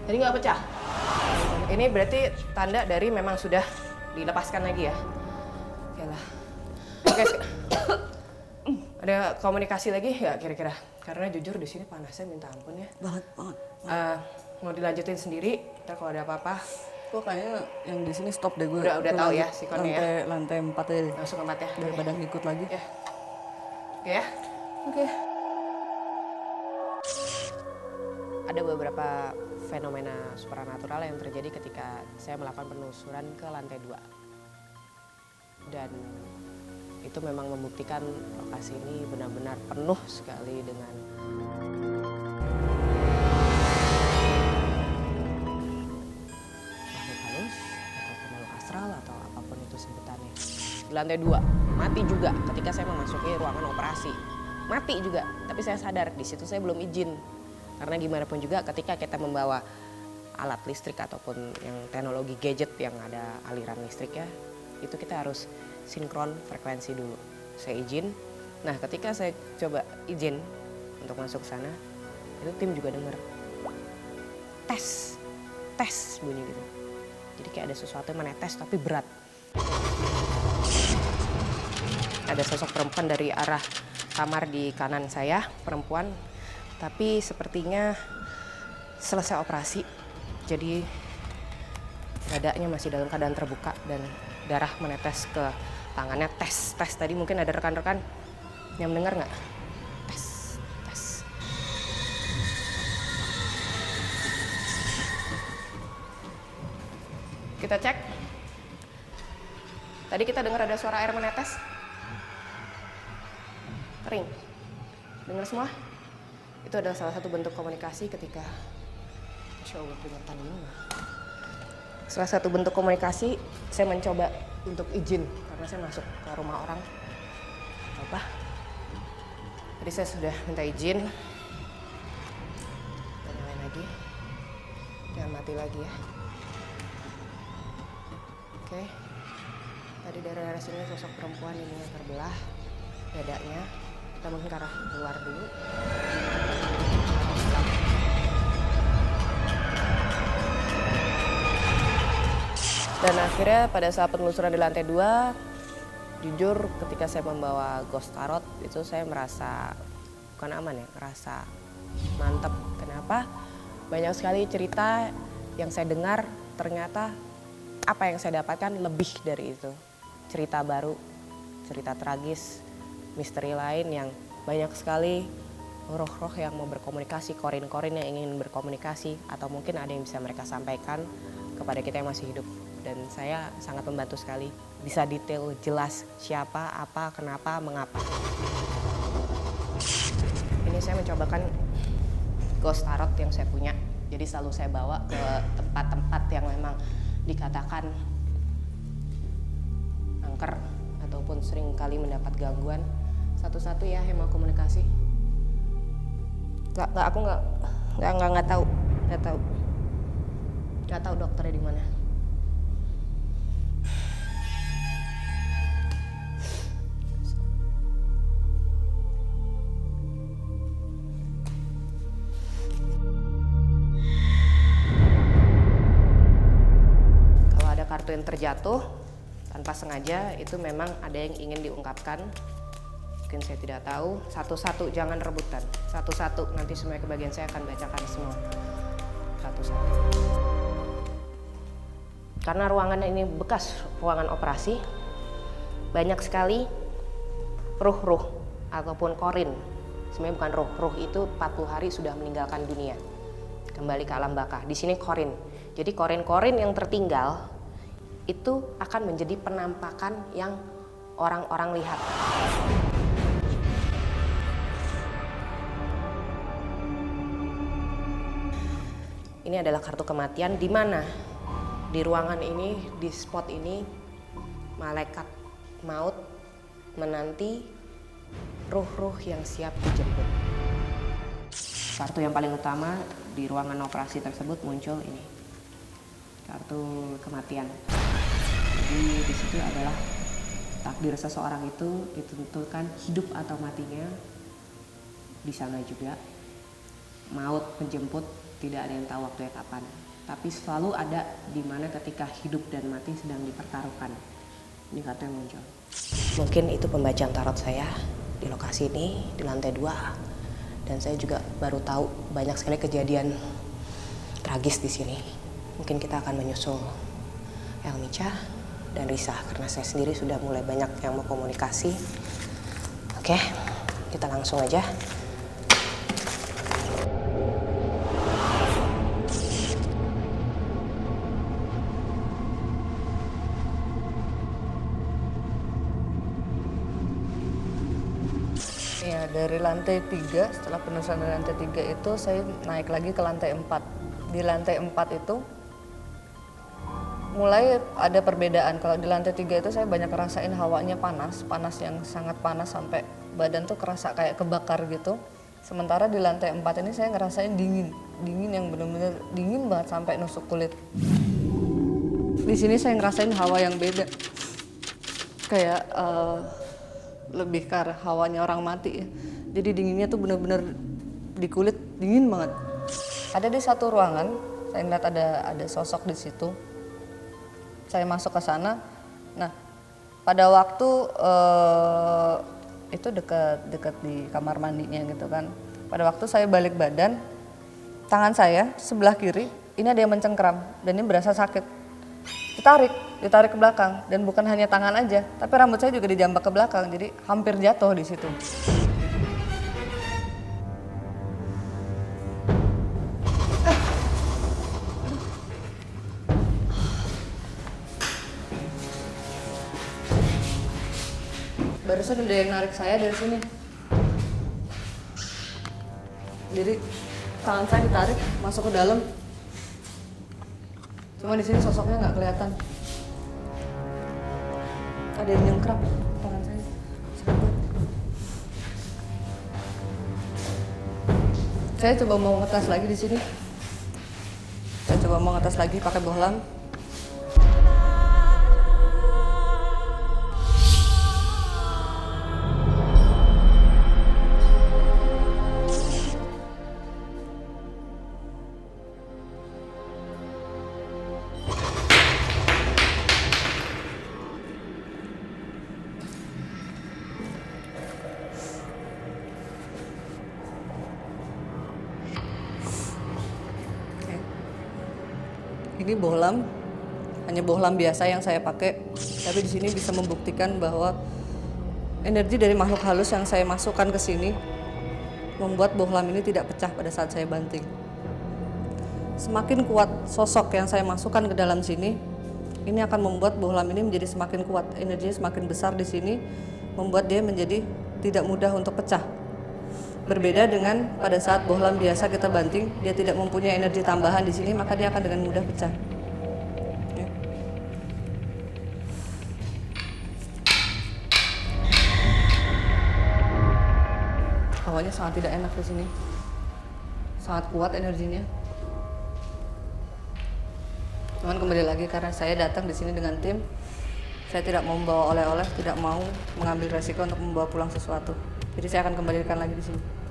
Jadi nggak pecah. Ini berarti tanda dari memang sudah dilepaskan lagi ya. Oke lah. Oke. Ada komunikasi lagi nggak kira-kira? Karena jujur di sini panasnya minta ampun ya. Banget. Mau dilanjutin sendiri? Ntar kalau ada apa-apa. Gue kayaknya yang di sini stop deh gue. Udah tahu ya sikonnya ya. Lantai 4 aja deh. Langsung ke 4 ya. Daripada ngikut lagi. Ya. Oke ya. Oke. Ada beberapa fenomena supranatural yang terjadi ketika saya melakukan penelusuran ke lantai 2. Dan itu memang membuktikan lokasi ini benar-benar penuh sekali dengan makhluk halus atau makhluk astral atau apapun itu sebutannya. Di lantai 2, mati juga ketika saya memasuki ruangan operasi. Mati juga, tapi saya sadar di situ saya belum izin. Karena gimana pun juga ketika kita membawa alat listrik ataupun yang teknologi gadget yang ada aliran listrik ya, itu kita harus sinkron frekuensi dulu. Saya izin. Nah, ketika saya coba izin untuk masuk ke sana, itu tim juga dengar. Tes bunyi gitu. Jadi kayak ada sesuatu yang menetes tapi berat. Ada sosok perempuan dari arah kamar di kanan saya, perempuan. Tapi sepertinya selesai operasi, jadi dadanya masih dalam keadaan terbuka dan darah menetes ke tangannya. Tes tadi mungkin ada rekan-rekan yang mendengar nggak? Tes. Kita cek. Tadi kita dengar ada suara air menetes. Kering. Dengar semua? Itu adalah salah satu bentuk komunikasi ketika salah satu bentuk komunikasi saya mencoba untuk izin karena saya masuk ke rumah orang. Apa? Jadi saya sudah minta izin. Kita nyalain lagi. Jangan mati lagi ya. Oke. Tadi dari arah sini sosok perempuan ini yang terbelah dadanya. Kita mungkin ke arah luar dulu. Dan akhirnya pada saat penelusuran di lantai 2, jujur ketika saya membawa ghost tarot itu saya merasa bukan aman ya, merasa mantep. Kenapa? Banyak sekali cerita yang saya dengar, ternyata apa yang saya dapatkan lebih dari itu. Cerita baru, cerita tragis, misteri lain yang banyak sekali roh-roh yang mau berkomunikasi, korin-korin yang ingin berkomunikasi, atau mungkin ada yang bisa mereka sampaikan kepada kita yang masih hidup. Dan saya sangat membantu sekali, bisa detail, jelas siapa, apa, kenapa, mengapa. Ini saya mencobakan ghost tarot yang saya punya, jadi selalu saya bawa ke tempat-tempat yang memang dikatakan angker ataupun sering kali mendapat gangguan. Satu-satu ya yang mau komunikasi. Aku nggak tahu dokternya di mana. Kalau ada kartu yang terjatuh tanpa sengaja, itu memang ada yang ingin diungkapkan. Mungkin saya tidak tahu. Satu-satu, jangan rebutan. Satu-satu, nanti semua kebagian saya akan bacakan semua. Satu-satu. Karena ruangan ini bekas ruangan operasi, banyak sekali ruh-ruh ataupun korin. Sebenarnya bukan ruh. Ruh itu 40 hari sudah meninggalkan dunia. Kembali ke alam baka. Di sini korin. Jadi korin-korin yang tertinggal itu akan menjadi penampakan yang orang-orang lihat. Ini adalah kartu kematian, di mana di ruangan ini, di spot ini, malaikat maut menanti ruh-ruh yang siap dijemput. Kartu yang paling utama di ruangan operasi tersebut muncul ini, kartu kematian. Jadi di situ adalah takdir seseorang itu ditentukan hidup atau matinya. Di sana juga maut menjemput tidak ada yang tahu waktunya kapan. Tapi selalu ada di mana ketika hidup dan mati sedang dipertaruhkan. Ini kartu yang muncul. Mungkin itu pembacaan tarot saya di lokasi ini, di lantai 2. Dan saya juga baru tahu banyak sekali kejadian tragis di sini. Mungkin kita akan menyusul Elmica dan Risa karena saya sendiri sudah mulai banyak yang mau komunikasi. Oke, kita langsung aja. Ya, dari lantai 3, setelah penelusuran dari lantai 3 itu saya naik lagi ke lantai 4. Di lantai 4 itu mulai ada perbedaan. Kalau di lantai 3 itu saya banyak ngerasain hawanya panas yang sangat panas sampai badan tuh kerasa kayak kebakar gitu. Sementara di lantai 4 ini saya ngerasain dingin yang benar-benar dingin banget sampai nusuk kulit. Di sini saya ngerasain hawa yang beda. Kayak lebih ke arah hawanya orang mati ya. Jadi dinginnya tuh bener-bener di kulit dingin banget. Ada di satu ruangan, saya ngeliat ada sosok di situ. Saya masuk ke sana. Nah, pada waktu itu dekat di kamar mandinya gitu kan. Pada waktu saya balik badan, tangan saya sebelah kiri ini ada yang mencengkram dan ini berasa sakit. Ditarik ke belakang dan bukan hanya tangan aja, tapi rambut saya juga dijambak ke belakang, jadi hampir jatuh di situ. Barusan ada yang narik saya dari sini. Jadi tangan saya ditarik masuk ke dalam. Cuma di sini sosoknya nggak kelihatan. Ada yang nyengkrap tangan saya. Saya coba mau ngetes lagi di sini. Saya coba mau ngetes lagi pakai bohlam. Ini bohlam, hanya bohlam biasa yang saya pakai, tapi di sini bisa membuktikan bahwa energi dari makhluk halus yang saya masukkan ke sini membuat bohlam ini tidak pecah pada saat saya banting. Semakin kuat sosok yang saya masukkan ke dalam sini, ini akan membuat bohlam ini menjadi semakin kuat, energinya semakin besar di sini, membuat dia menjadi tidak mudah untuk pecah. Berbeda dengan pada saat bohlam biasa kita banting, dia tidak mempunyai energi tambahan di sini, maka dia akan dengan mudah pecah. Ya. Hawanya sangat tidak enak di sini, sangat kuat energinya. Cuman kembali lagi karena saya datang di sini dengan tim, saya tidak mau membawa oleh-oleh, tidak mau mengambil resiko untuk membawa pulang sesuatu. Jadi saya akan kembalikan lagi di sini.